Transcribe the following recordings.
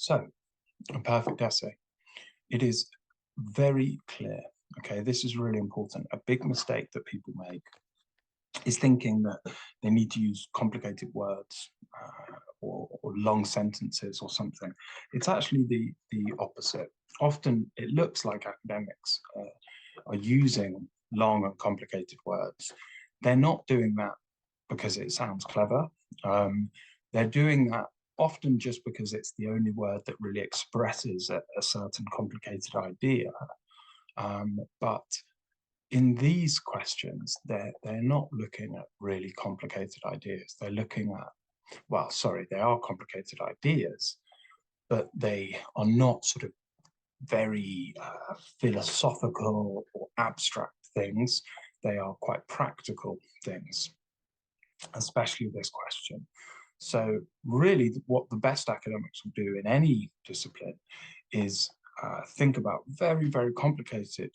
So, a perfect essay. It is very clear. Okay, this is really important. A big mistake that people make is thinking that they need to use complicated words or long sentences or something. It's actually the opposite. Often it looks like academics are using long and complicated words. They're not doing that because it sounds clever. They're doing that often just because it's the only word that really expresses a certain complicated idea. But in these questions, they're not looking at really complicated ideas. They're looking at, well, sorry, they are complicated ideas, but they are not sort of very philosophical or abstract things. They are quite practical things, especially this question. So really what the best academics will do in any discipline is think about very, very complicated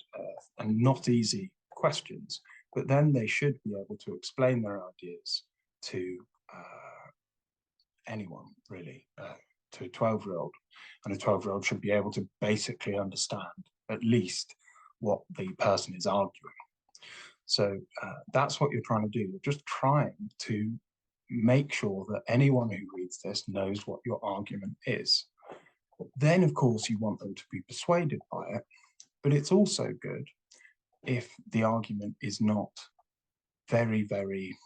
and not easy questions, but then they should be able to explain their ideas to anyone, really, to a 12-year-old. And a 12-year-old should be able to basically understand at least what the person is arguing. So that's what you're trying to do. You're just trying to make sure that anyone who reads this knows what your argument is. Then, of course, you want them to be persuaded by it, but it's also good if the argument is not very, very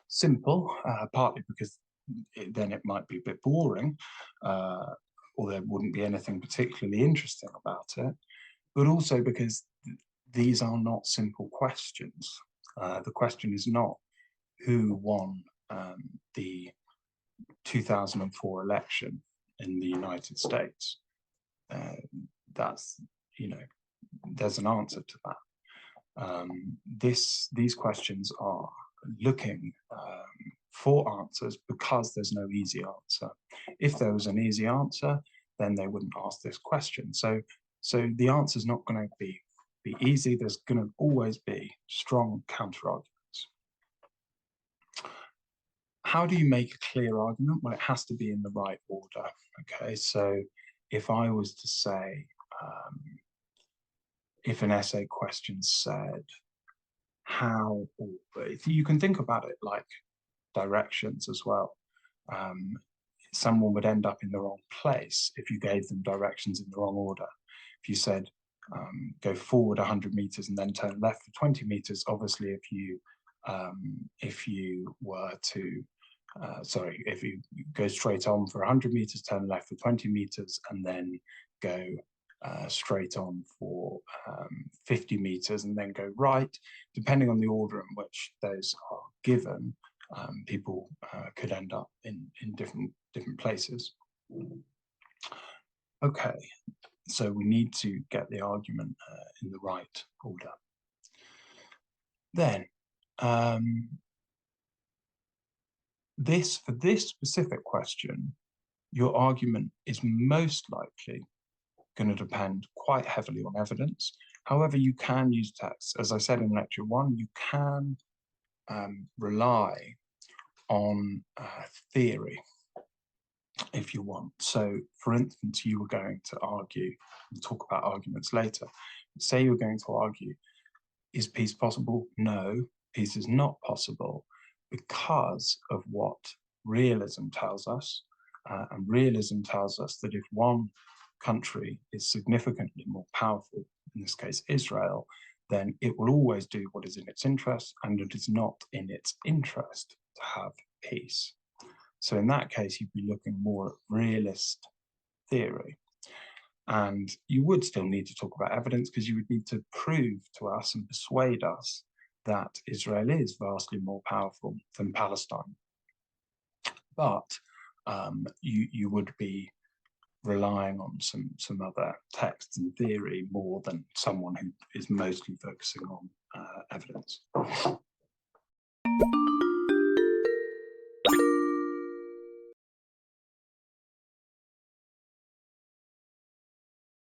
simple, partly because then it might be a bit boring, or there wouldn't be anything particularly interesting about it, but also because these are not simple questions. The question is not who won the 2004 election in the United States. That's, there's an answer to that. These questions are looking for answers because there's no easy answer. If there was an easy answer, then they wouldn't ask this question. So the answer is not going to be easy. There's going to always be strong counter-arguments. How do you make a clear argument? Well, it has to be in the right order. Okay, so if I was to say, if an essay question said how, or if you can think about it like directions as well. Someone would end up in the wrong place if you gave them directions in the wrong order. If you said, go forward 100 meters and then turn left for 20 meters, obviously if you were to, if you go straight on for 100 meters, turn left for 20 meters, and then go straight on for 50 meters and then go right, depending on the order in which those are given, people could end up in different places. Okay, so we need to get the argument in the right order. Then, for this specific question, your argument is most likely going to depend quite heavily on evidence. However, you can use text. As I said in lecture 1, you can rely on theory if you want. So, for instance, you were going to argue, we'll talk about arguments later. Say you're going to argue, is peace possible? No, peace is not possible because of what realism tells us. And realism tells us that if one country is significantly more powerful, in this case Israel, then it will always do what is in its interest, and it is not in its interest to have peace. So in that case, you'd be looking more at realist theory. And you would still need to talk about evidence because you would need to prove to us and persuade us that Israel is vastly more powerful than Palestine. But you would be relying on some other texts and theory more than someone who is mostly focusing on evidence.